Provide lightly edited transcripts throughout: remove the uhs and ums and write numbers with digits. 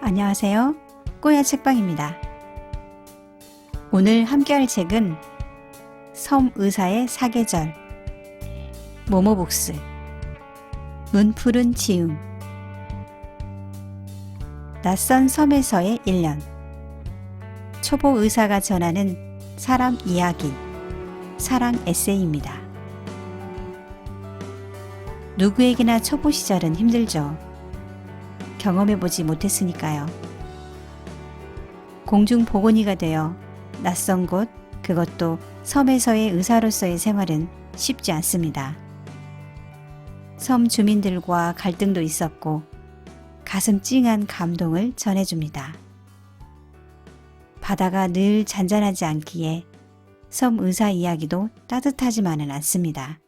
안녕하세요. 꼬야 책방입니다. 오늘 함께할 책은 섬의사의 사계절, 모모북스, 문푸른 지음, 낯선 섬에서의 1년, 초보 의사가 전하는 사람 이야기, 사랑 에세이입니다. 누구에게나 초보 시절은 힘들죠. 경험해보지 못했으니까요. 공중보건의가 되어 낯선 곳, 그것도 섬에서의 의사로서의 생활은 쉽지 않습니다. 섬 주민들과 갈등도 있었고 가슴 찡한 감동을 전해줍니다. 바다가 늘 잔잔하지 않기에 섬 의사 이야기도 따뜻하지만은 않습니다.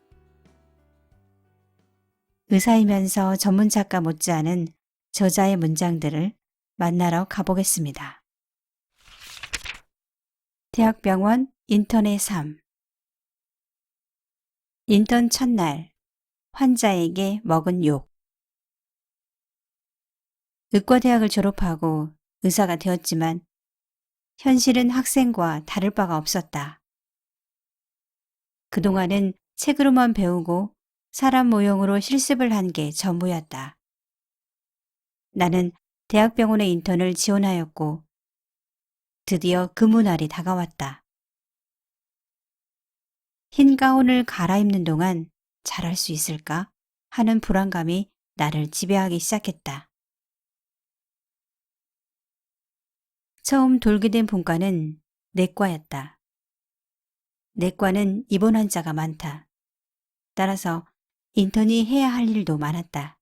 의사이면서 전문 작가 못지않은 저자의 문장들을 만나러 가보겠습니다. 대학병원 인턴의 삶. 인턴 첫날, 환자에게 먹은 욕. 의과대학을 졸업하고 의사가 되었지만 현실은 학생과 다를 바가 없었다. 그동안은 책으로만 배우고 사람 모형으로 실습을 한 게 전부였다. 나는 대학병원의 인턴을 지원하였고 드디어 근무날이 다가왔다. 흰 가운을 갈아입는 동안 잘할 수 있을까 하는 불안감이 나를 지배하기 시작했다. 처음 돌게 된 본과는 내과였다. 내과는 입원 환자가 많다. 따라서 인턴이 해야 할 일도 많았다.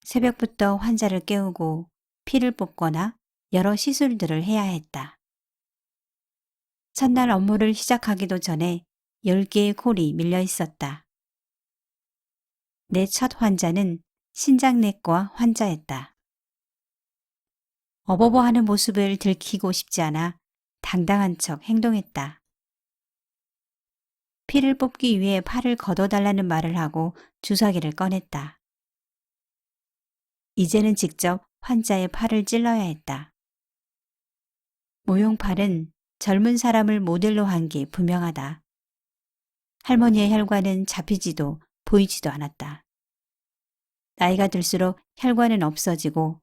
새벽부터 환자를 깨우고 피를 뽑거나 여러 시술들을 해야 했다. 첫날 업무를 시작하기도 전에 10개의 콜이 밀려 있었다. 내 첫 환자는 신장내과 환자였다. 어버버하는 모습을 들키고 싶지 않아 당당한 척 행동했다. 피를 뽑기 위해 팔을 걷어달라는 말을 하고 주사기를 꺼냈다. 이제는 직접 환자의 팔을 찔러야 했다. 모용팔은 젊은 사람을 모델로 한 게 분명하다. 할머니의 혈관은 잡히지도 보이지도 않았다. 나이가 들수록 혈관은 없어지고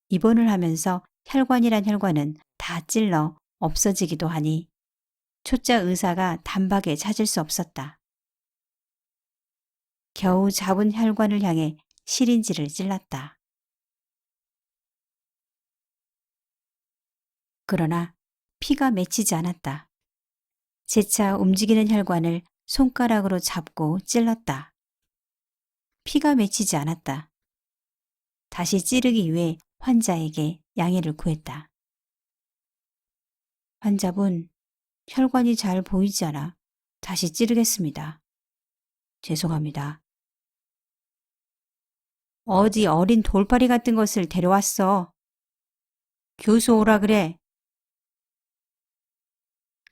입원을 하면서 혈관이란 혈관은 다 찔러 없어지기도 하니 초짜 의사가 단박에 찾을 수 없었다. 겨우 잡은 혈관을 향해 시린지를 찔렀다. 그러나 피가 맺히지 않았다. 재차 움직이는 혈관을 손가락으로 잡고 찔렀다. 피가 맺히지 않았다. 다시 찌르기 위해 환자에게 양해를 구했다. 환자분, 혈관이 잘 보이지 않아 다시 찌르겠습니다. 죄송합니다. 어디 어린 돌팔이 같은 것을 데려왔어. 교수 오라 그래.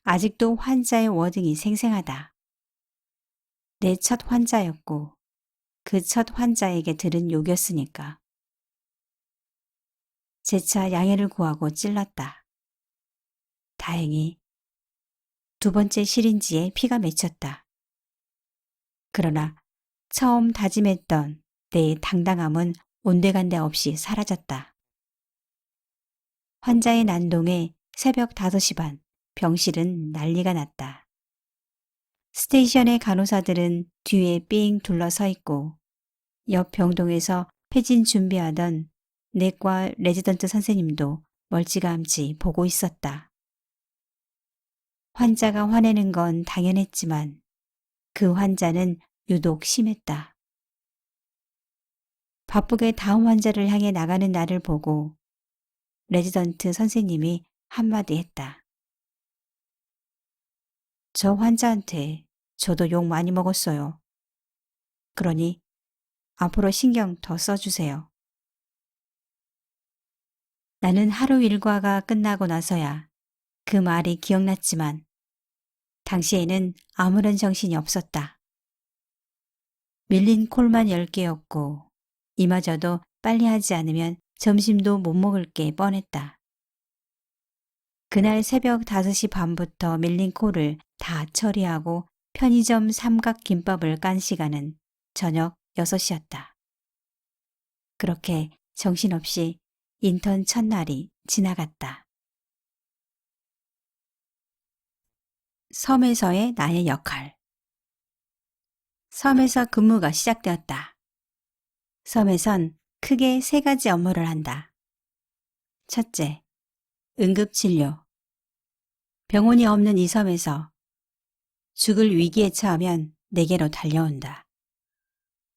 아직도 환자의 워딩이 생생하다. 내 첫 환자였고 그 첫 환자에게 들은 욕이었으니까. 재차 양해를 구하고 찔렀다. 다행히 두 번째 시린지에 피가 맺혔다. 그러나 처음 다짐했던 내 당당함은 온데간데 없이 사라졌다. 환자의 난동에 새벽 5시 반 병실은 난리가 났다. 스테이션의 간호사들은 뒤에 삥 둘러서 있고 옆 병동에서 패진 준비하던 내과 레지던트 선생님도 멀찌감치 보고 있었다. 환자가 화내는 건 당연했지만 그 환자는 유독 심했다. 바쁘게 다음 환자를 향해 나가는 나를 보고 레지던트 선생님이 한마디 했다. 저 환자한테 저도 욕 많이 먹었어요. 그러니 앞으로 신경 더 써주세요. 나는 하루 일과가 끝나고 나서야 그 말이 기억났지만 당시에는 아무런 정신이 없었다. 밀린 콜만 10개였고 이마저도 빨리 하지 않으면 점심도 못 먹을 게 뻔했다. 그날 새벽 5시 반부터 밀린 콜을 다 처리하고 편의점 삼각김밥을 깐 시간은 저녁 6시였다. 그렇게 정신없이 인턴 첫날이 지나갔다. 섬에서의 나의 역할. 섬에서 근무가 시작되었다. 섬에선 크게 3가지 업무를 한다. 첫째, 응급진료. 병원이 없는 이 섬에서 죽을 위기에 처하면 내게로 달려온다.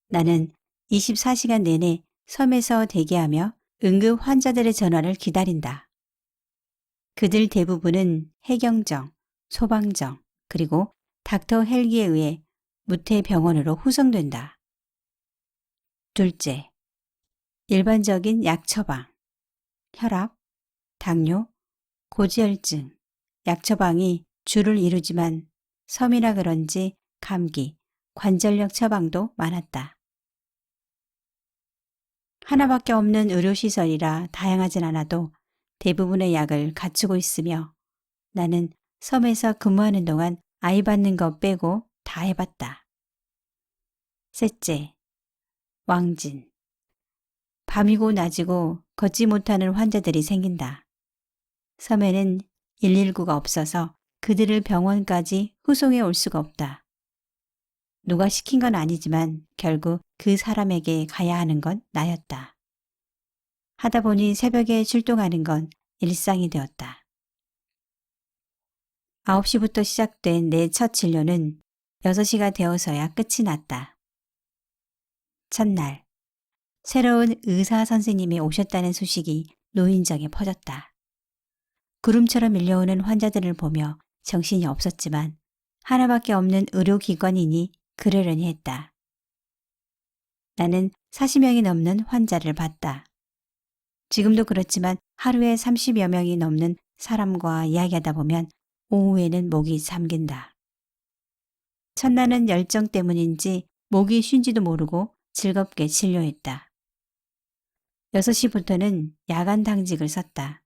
나는 24시간 내내 섬에서 대기하며 응급 환자들의 전화를 기다린다. 그들 대부분은 해경정, 소방정, 그리고 닥터 헬기에 의해 무태병원으로 후송된다. 둘째, 일반적인 약 처방, 혈압, 당뇨, 고지혈증, 약 처방이 주를 이루지만 섬이라 그런지 감기, 관절염 처방도 많았다. 하나밖에 없는 의료시설이라 다양하진 않아도 대부분의 약을 갖추고 있으며 나는 섬에서 근무하는 동안 아이 받는 것 빼고 다 해봤다. 셋째, 왕진. 밤이고 낮이고 걷지 못하는 환자들이 생긴다. 섬에는 119가 없어서 그들을 병원까지 후송해 올 수가 없다. 누가 시킨 건 아니지만 결국 그 사람에게 가야 하는 건 나였다. 하다 보니 새벽에 출동하는 건 일상이 되었다. 9시부터 시작된 내 첫 진료는 6시가 되어서야 끝이 났다. 첫날, 새로운 의사 선생님이 오셨다는 소식이 노인정에 퍼졌다. 구름처럼 밀려오는 환자들을 보며 정신이 없었지만 하나밖에 없는 의료기관이니 그러려니 했다. 나는 40명이 넘는 환자를 봤다. 지금도 그렇지만 하루에 30여 명이 넘는 사람과 이야기하다 보면 오후에는 목이 잠긴다. 첫날은 열정 때문인지 목이 쉰지도 모르고 즐겁게 진료했다. 6시부터는 야간 당직을 썼다.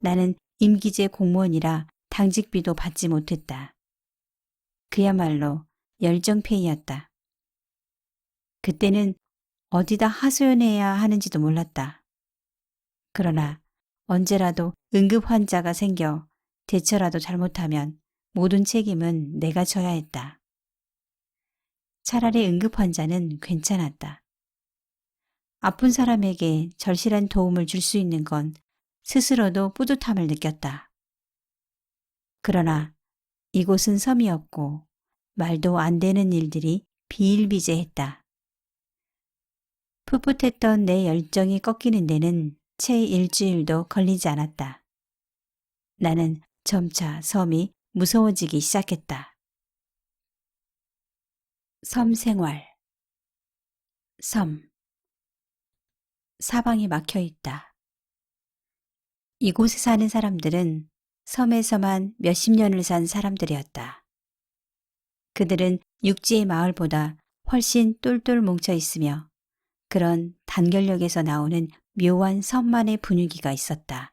나는 임기제 공무원이라 당직비도 받지 못했다. 그야말로 열정페이였다. 그때는 어디다 하소연해야 하는지도 몰랐다. 그러나 언제라도 응급 환자가 생겨 대처라도 잘못하면 모든 책임은 내가 져야 했다. 차라리 응급 환자는 괜찮았다. 아픈 사람에게 절실한 도움을 줄 수 있는 건 스스로도 뿌듯함을 느꼈다. 그러나 이곳은 섬이었고 말도 안 되는 일들이 비일비재했다. 풋풋했던 내 열정이 꺾이는 데는 채 일주일도 걸리지 않았다. 나는 점차 섬이 무서워지기 시작했다. 섬 생활. 섬. 사방이 막혀 있다. 이곳에 사는 사람들은 섬에서만 몇십 년을 산 사람들이었다. 그들은 육지의 마을보다 훨씬 똘똘 뭉쳐 있으며 그런 단결력에서 나오는 묘한 섬만의 분위기가 있었다.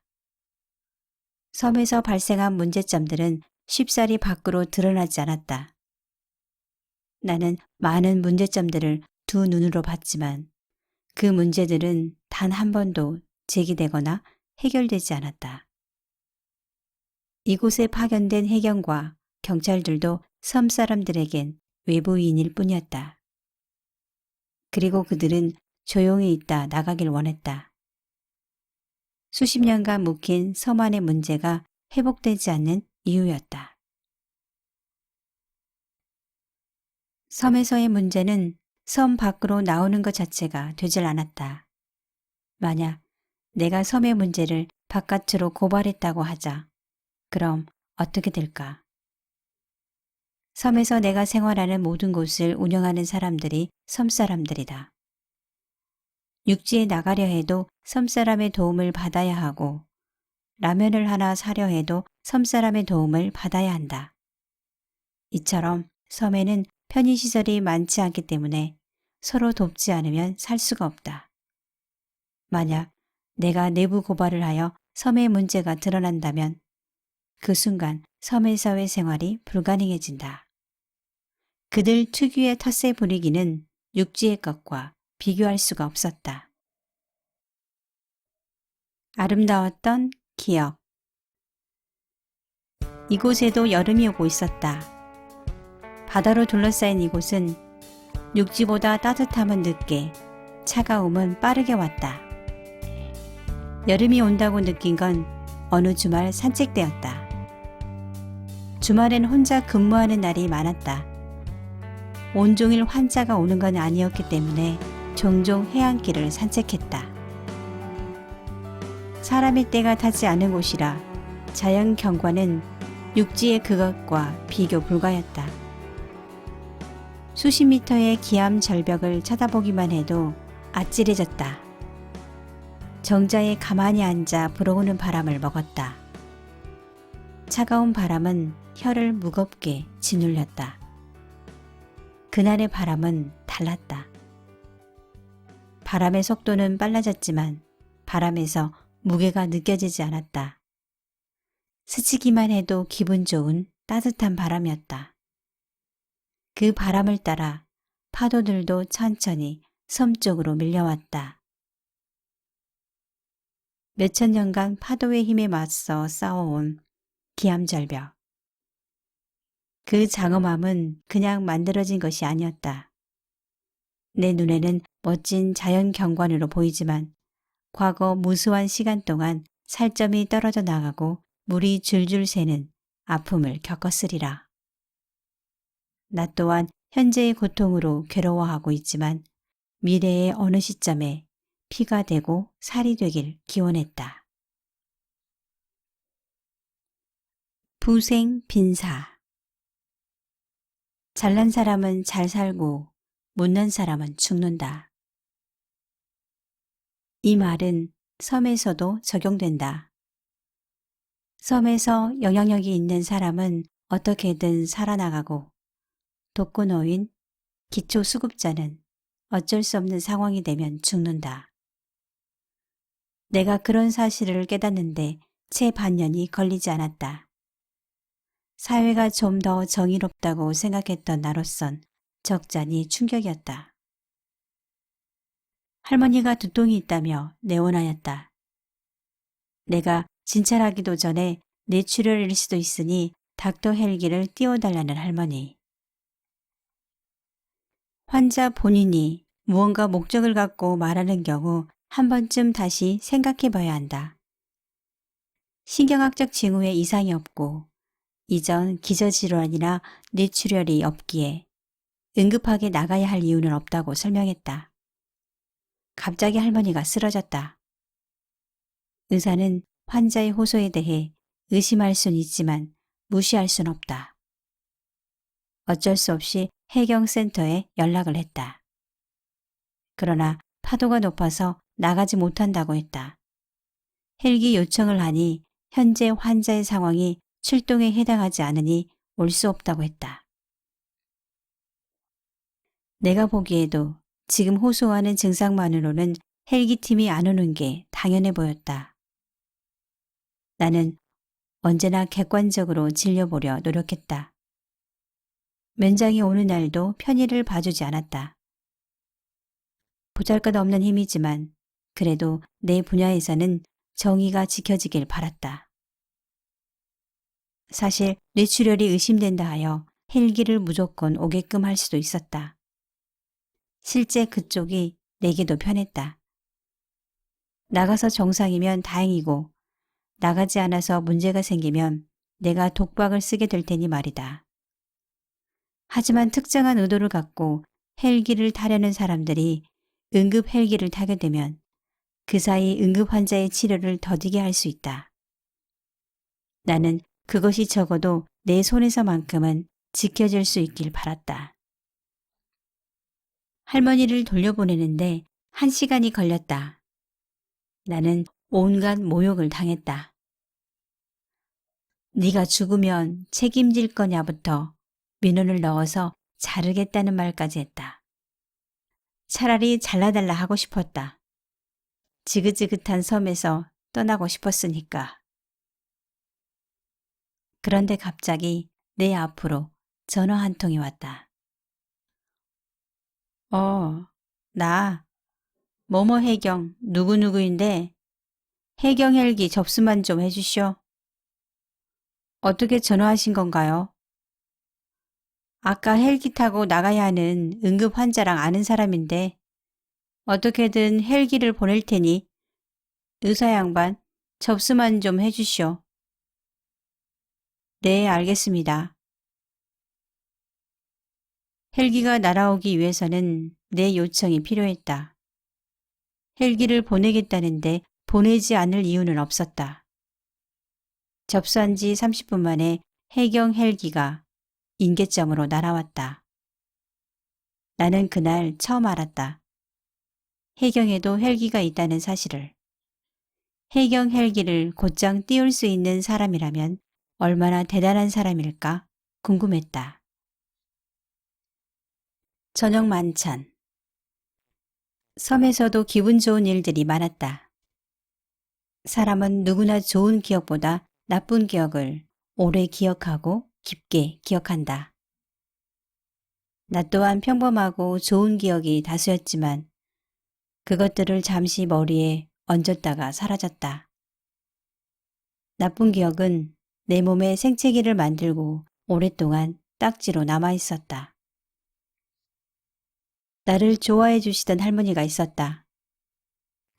섬에서 발생한 문제점들은 쉽사리 밖으로 드러나지 않았다. 나는 많은 문제점들을 두 눈으로 봤지만 그 문제들은 단 한 번도 제기되거나 해결되지 않았다. 이곳에 파견된 해경과 경찰들도 섬 사람들에겐 외부인일 뿐이었다. 그리고 그들은 조용히 있다 나가길 원했다. 수십 년간 묵힌 섬 안의 문제가 회복되지 않는 이유였다. 섬에서의 문제는 섬 밖으로 나오는 것 자체가 되질 않았다. 만약 내가 섬의 문제를 바깥으로 고발했다고 하자. 그럼 어떻게 될까? 섬에서 내가 생활하는 모든 곳을 운영하는 사람들이 섬 사람들이다. 육지에 나가려 해도 섬 사람의 도움을 받아야 하고 라면을 하나 사려 해도 섬 사람의 도움을 받아야 한다. 이처럼 섬에는 편의시설이 많지 않기 때문에 서로 돕지 않으면 살 수가 없다. 만약 내가 내부 고발을 하여 섬의 문제가 드러난다면 그 순간 섬의 사회생활이 불가능해진다. 그들 특유의 텃세 분위기는 육지의 것과 비교할 수가 없었다. 아름다웠던 기억. 이곳에도 여름이 오고 있었다. 바다로 둘러싸인 이곳은 육지보다 따뜻함은 늦게, 차가움은 빠르게 왔다. 여름이 온다고 느낀 건 어느 주말 산책 때였다. 주말엔 혼자 근무하는 날이 많았다. 온종일 환자가 오는 건 아니었기 때문에 종종 해안길을 산책했다. 사람의 때가 타지 않은 곳이라 자연 경관은 육지의 그것과 비교 불가였다. 수십 미터의 기암 절벽을 쳐다보기만 해도 아찔해졌다. 정자에 가만히 앉아 불어오는 바람을 먹었다. 차가운 바람은 혀를 무겁게 짓눌렸다. 그날의 바람은 달랐다. 바람의 속도는 빨라졌지만 바람에서 무게가 느껴지지 않았다. 스치기만 해도 기분 좋은 따뜻한 바람이었다. 그 바람을 따라 파도들도 천천히 섬 쪽으로 밀려왔다. 몇천 년간 파도의 힘에 맞서 싸워온 기암절벽. 그 장엄함은 그냥 만들어진 것이 아니었다. 내 눈에는 멋진 자연 경관으로 보이지만 과거 무수한 시간 동안 살점이 떨어져 나가고 물이 줄줄 새는 아픔을 겪었으리라. 나 또한 현재의 고통으로 괴로워하고 있지만 미래의 어느 시점에 피가 되고 살이 되길 기원했다. 부생 빈사. 잘난 사람은 잘 살고 못난 사람은 죽는다. 이 말은 섬에서도 적용된다. 섬에서 영향력이 있는 사람은 어떻게든 살아나가고 독거노인, 기초수급자는 어쩔 수 없는 상황이 되면 죽는다. 내가 그런 사실을 깨닫는데 채 반년이 걸리지 않았다. 사회가 좀 더 정의롭다고 생각했던 나로선 적잖이 충격이었다. 할머니가 두통이 있다며 내원하였다. 내가 진찰하기도 전에 뇌출혈일 수도 있으니 닥터 헬기를 띄워달라는 할머니. 환자 본인이 무언가 목적을 갖고 말하는 경우 한 번쯤 다시 생각해 봐야 한다. 신경학적 징후에 이상이 없고 이전 기저질환이나 뇌출혈이 없기에 응급하게 나가야 할 이유는 없다고 설명했다. 갑자기 할머니가 쓰러졌다. 의사는 환자의 호소에 대해 의심할 순 있지만 무시할 순 없다. 어쩔 수 없이 해경센터에 연락을 했다. 그러나 파도가 높아서 나가지 못한다고 했다. 헬기 요청을 하니 현재 환자의 상황이 출동에 해당하지 않으니 올 수 없다고 했다. 내가 보기에도 지금 호소하는 증상만으로는 헬기팀이 안 오는 게 당연해 보였다. 나는 언제나 객관적으로 진료보려 노력했다. 면장이 오는 날도 편의를 봐주지 않았다. 보잘것없는 힘이지만 그래도 내 분야에서는 정의가 지켜지길 바랐다. 사실 뇌출혈이 의심된다 하여 헬기를 무조건 오게끔 할 수도 있었다. 실제 그쪽이 내게도 편했다. 나가서 정상이면 다행이고 나가지 않아서 문제가 생기면 내가 독박을 쓰게 될 테니 말이다. 하지만 특정한 의도를 갖고 헬기를 타려는 사람들이 응급 헬기를 타게 되면 그 사이 응급 환자의 치료를 더디게 할 수 있다. 나는 그것이 적어도 내 손에서만큼은 지켜질 수 있길 바랐다. 할머니를 돌려보내는데 1시간이 걸렸다. 나는 온갖 모욕을 당했다. 네가 죽으면 책임질 거냐부터 민원을 넣어서 자르겠다는 말까지 했다. 차라리 잘라달라 하고 싶었다. 지긋지긋한 섬에서 떠나고 싶었으니까. 그런데 갑자기 내 앞으로 전화 한 통이 왔다. 나 뭐뭐 해경 누구누구인데 해경 헬기 접수만 좀 해주시오. 어떻게 전화하신 건가요? 아까 헬기 타고 나가야 하는 응급 환자랑 아는 사람인데 어떻게든 헬기를 보낼 테니 의사 양반 접수만 좀 해주시오. 네, 알겠습니다. 헬기가 날아오기 위해서는 내 요청이 필요했다. 헬기를 보내겠다는데 보내지 않을 이유는 없었다. 접수한 지 30분 만에 해경 헬기가 인계점으로 날아왔다. 나는 그날 처음 알았다. 해경에도 헬기가 있다는 사실을. 해경 헬기를 곧장 띄울 수 있는 사람이라면 얼마나 대단한 사람일까 궁금했다. 저녁 만찬. 섬에서도 기분 좋은 일들이 많았다. 사람은 누구나 좋은 기억보다 나쁜 기억을 오래 기억하고 깊게 기억한다. 나 또한 평범하고 좋은 기억이 다수였지만 그것들을 잠시 머리에 얹었다가 사라졌다. 나쁜 기억은 내 몸에 생채기를 만들고 오랫동안 딱지로 남아 있었다. 나를 좋아해 주시던 할머니가 있었다.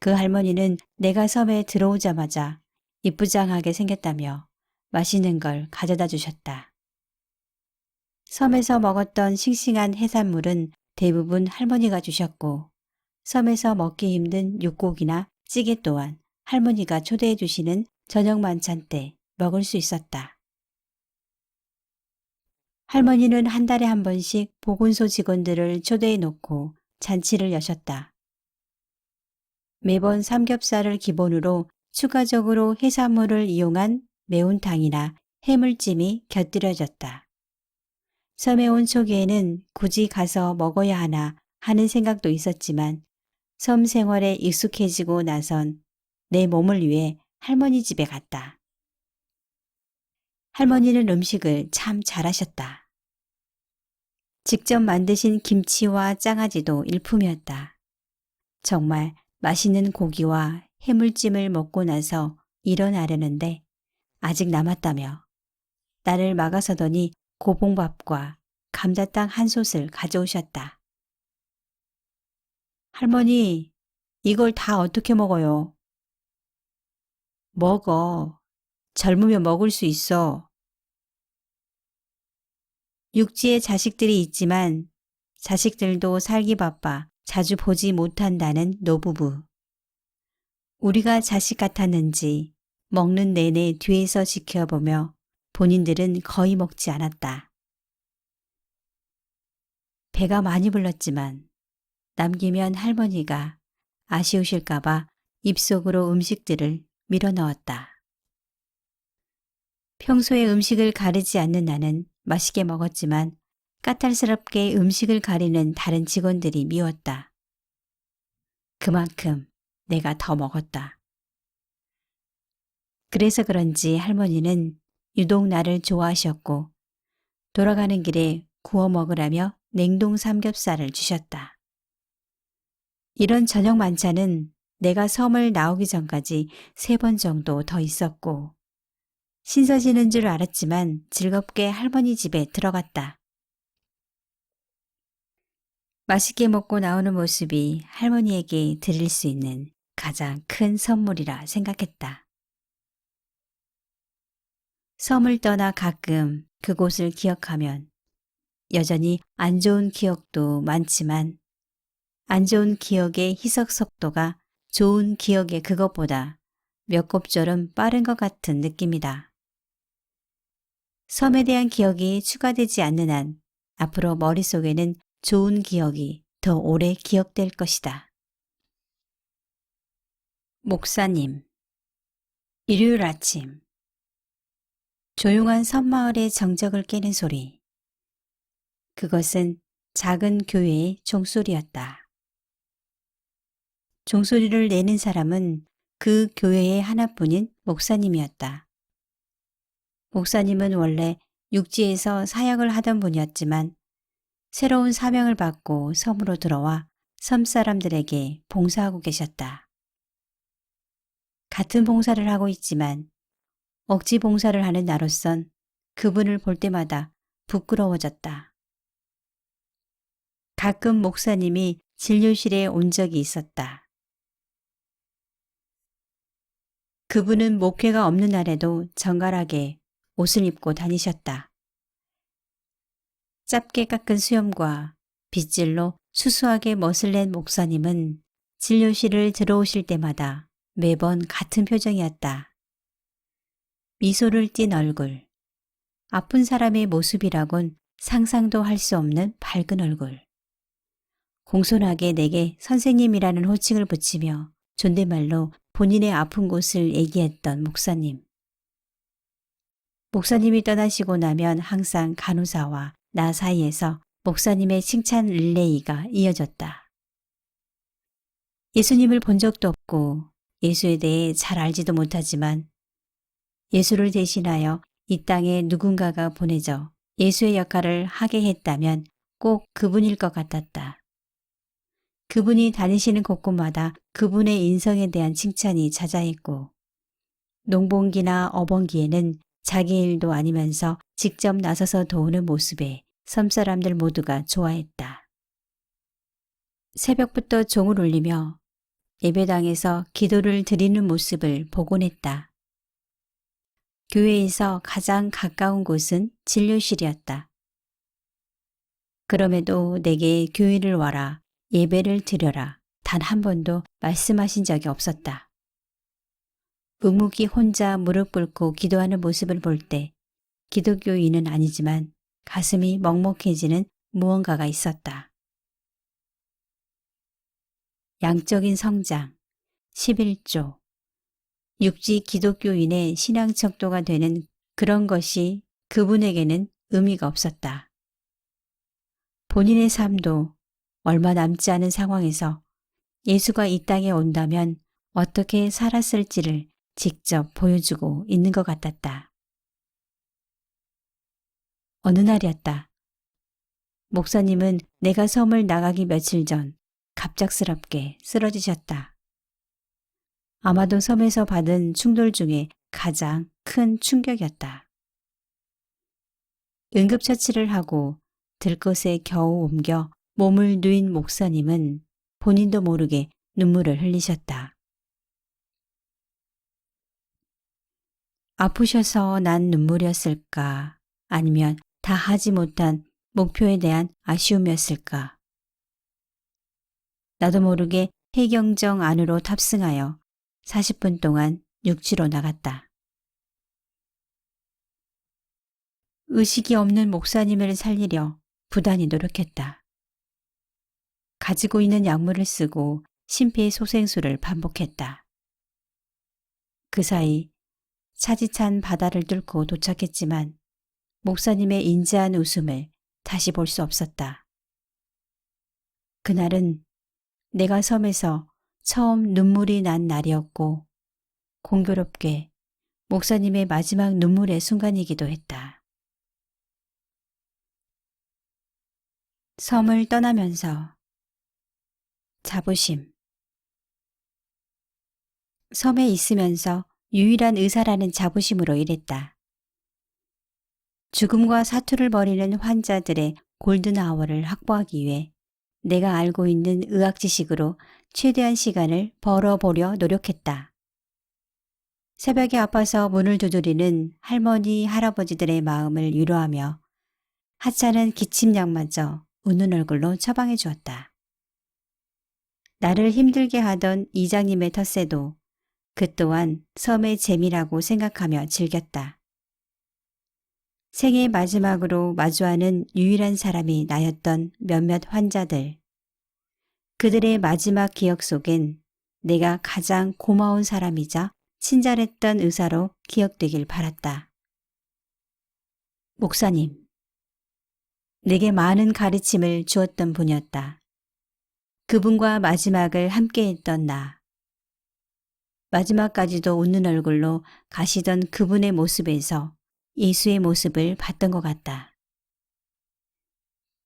그 할머니는 내가 섬에 들어오자마자 이쁘장하게 생겼다며 맛있는 걸 가져다 주셨다. 섬에서 먹었던 싱싱한 해산물은 대부분 할머니가 주셨고 섬에서 먹기 힘든 육고기나 찌개 또한 할머니가 초대해 주시는 저녁 만찬 때 먹을 수 있었다. 할머니는 한 달에 한 번씩 보건소 직원들을 초대해 놓고 잔치를 여셨다. 매번 삼겹살을 기본으로 추가적으로 해산물을 이용한 매운탕이나 해물찜이 곁들여졌다. 섬에 온 초기에는 굳이 가서 먹어야 하나 하는 생각도 있었지만 섬 생활에 익숙해지고 나선 내 몸을 위해 할머니 집에 갔다. 할머니는 음식을 참 잘하셨다. 직접 만드신 김치와 장아찌도 일품이었다. 정말 맛있는 고기와 해물찜을 먹고 나서 일어나려는데 아직 남았다며 나를 막아서더니 고봉밥과 감자탕 한 솥을 가져오셨다. 할머니, 이걸 다 어떻게 먹어요? 먹어. 젊으면 먹을 수 있어. 육지에 자식들이 있지만 자식들도 살기 바빠 자주 보지 못한다는 노부부. 우리가 자식 같았는지 먹는 내내 뒤에서 지켜보며 본인들은 거의 먹지 않았다. 배가 많이 불렀지만 남기면 할머니가 아쉬우실까봐 입속으로 음식들을 밀어 넣었다. 평소에 음식을 가리지 않는 나는 맛있게 먹었지만 까탈스럽게 음식을 가리는 다른 직원들이 미웠다. 그만큼 내가 더 먹었다. 그래서 그런지 할머니는 유독 나를 좋아하셨고 돌아가는 길에 구워 먹으라며 냉동 삼겹살을 주셨다. 이런 저녁 만찬은 내가 섬을 나오기 전까지 3번 정도 더 있었고 신서지는 줄 알았지만 즐겁게 할머니 집에 들어갔다. 맛있게 먹고 나오는 모습이 할머니에게 드릴 수 있는 가장 큰 선물이라 생각했다. 섬을 떠나 가끔 그곳을 기억하면 여전히 안 좋은 기억도 많지만 안 좋은 기억의 희석 속도가 좋은 기억의 그것보다 몇 곱절은 빠른 것 같은 느낌이다. 섬에 대한 기억이 추가되지 않는 한 앞으로 머릿속에는 좋은 기억이 더 오래 기억될 것이다. 목사님. 일요일 아침. 조용한 섬마을의 정적을 깨는 소리. 그것은 작은 교회의 종소리였다. 종소리를 내는 사람은 그 교회의 하나뿐인 목사님이었다. 목사님은 원래 육지에서 사역을 하던 분이었지만 새로운 사명을 받고 섬으로 들어와 섬 사람들에게 봉사하고 계셨다. 같은 봉사를 하고 있지만 억지 봉사를 하는 나로선 그분을 볼 때마다 부끄러워졌다. 가끔 목사님이 진료실에 온 적이 있었다. 그분은 목회가 없는 날에도 정갈하게 옷을 입고 다니셨다. 짧게 깎은 수염과 빗질로 수수하게 멋을 낸 목사님은 진료실을 들어오실 때마다 매번 같은 표정이었다. 미소를 띤 얼굴, 아픈 사람의 모습이라곤 상상도 할 수 없는 밝은 얼굴. 공손하게 내게 선생님이라는 호칭을 붙이며 존댓말로 본인의 아픈 곳을 얘기했던 목사님. 목사님이 떠나시고 나면 항상 간호사와 나 사이에서 목사님의 칭찬 릴레이가 이어졌다. 예수님을 본 적도 없고 예수에 대해 잘 알지도 못하지만 예수를 대신하여 이 땅에 누군가가 보내져 예수의 역할을 하게 했다면 꼭 그분일 것 같았다. 그분이 다니시는 곳곳마다 그분의 인성에 대한 칭찬이 자자했고 농번기나 어번기에는 자기 일도 아니면서 직접 나서서 도우는 모습에 섬사람들 모두가 좋아했다. 새벽부터 종을 울리며 예배당에서 기도를 드리는 모습을 보곤 했다. 교회에서 가장 가까운 곳은 진료실이었다. 그럼에도 내게 교회를 와라, 예배를 드려라 단 한 번도 말씀하신 적이 없었다. 묵묵히 혼자 무릎 꿇고 기도하는 모습을 볼 때 기독교인은 아니지만 가슴이 먹먹해지는 무언가가 있었다. 양적인 성장, 11조, 육지 기독교인의 신앙 척도가 되는 그런 것이 그분에게는 의미가 없었다. 본인의 삶도 얼마 남지 않은 상황에서 예수가 이 땅에 온다면 어떻게 살았을지를 직접 보여주고 있는 것 같았다. 어느 날이었다. 목사님은 내가 섬을 나가기 며칠 전 갑작스럽게 쓰러지셨다. 아마도 섬에서 받은 충돌 중에 가장 큰 충격이었다. 응급처치를 하고 들것에 겨우 옮겨 몸을 누인 목사님은 본인도 모르게 눈물을 흘리셨다. 아프셔서 난 눈물이었을까? 아니면 다 하지 못한 목표에 대한 아쉬움이었을까? 나도 모르게 해경정 안으로 탑승하여 40분 동안 육지로 나갔다. 의식이 없는 목사님을 살리려 부단히 노력했다. 가지고 있는 약물을 쓰고 심폐소생술을 반복했다. 그 사이 차디찬 바다를 뚫고 도착했지만 목사님의 인자한 웃음을 다시 볼 수 없었다. 그날은 내가 섬에서 처음 눈물이 난 날이었고 공교롭게 목사님의 마지막 눈물의 순간이기도 했다. 섬을 떠나면서 자부심. 섬에 있으면서 유일한 의사라는 자부심으로 일했다. 죽음과 사투를 벌이는 환자들의 골든아워를 확보하기 위해 내가 알고 있는 의학 지식으로 최대한 시간을 벌어보려 노력했다. 새벽에 아파서 문을 두드리는 할머니, 할아버지들의 마음을 위로하며 하찮은 기침약마저 웃는 얼굴로 처방해 주었다. 나를 힘들게 하던 이장님의 텃세도 그 또한 섬의 재미라고 생각하며 즐겼다. 생애 마지막으로 마주하는 유일한 사람이 나였던 몇몇 환자들. 그들의 마지막 기억 속엔 내가 가장 고마운 사람이자 친절했던 의사로 기억되길 바랐다. 목사님. 내게 많은 가르침을 주었던 분이었다. 그분과 마지막을 함께했던 나. 마지막까지도 웃는 얼굴로 가시던 그분의 모습에서 예수의 모습을 봤던 것 같다.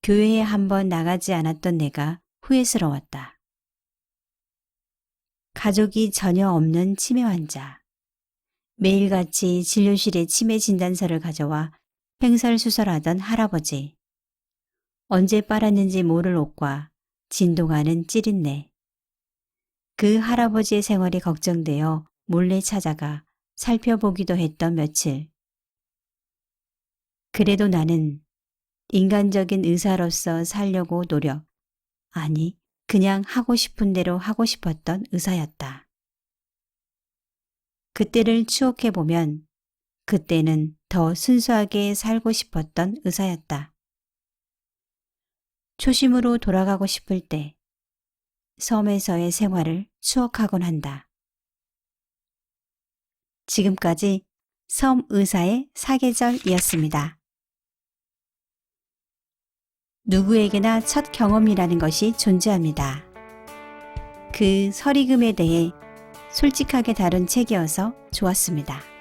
교회에 한번 나가지 않았던 내가 후회스러웠다. 가족이 전혀 없는 치매 환자. 매일같이 진료실에 치매 진단서를 가져와 횡설수설하던 할아버지. 언제 빨았는지 모를 옷과 진동하는 찌릿내. 그 할아버지의 생활이 걱정되어 몰래 찾아가 살펴보기도 했던 며칠. 그래도 나는 인간적인 의사로서 살려고 노력, 아니 그냥 하고 싶은 대로 하고 싶었던 의사였다. 그때를 추억해보면 그때는 더 순수하게 살고 싶었던 의사였다. 초심으로 돌아가고 싶을 때 섬에서의 생활을 추억하곤 한다. 지금까지 섬 의사의 사계절이었습니다. 누구에게나 첫 경험이라는 것이 존재합니다. 그 설익음에 대해 솔직하게 다룬 책이어서 좋았습니다.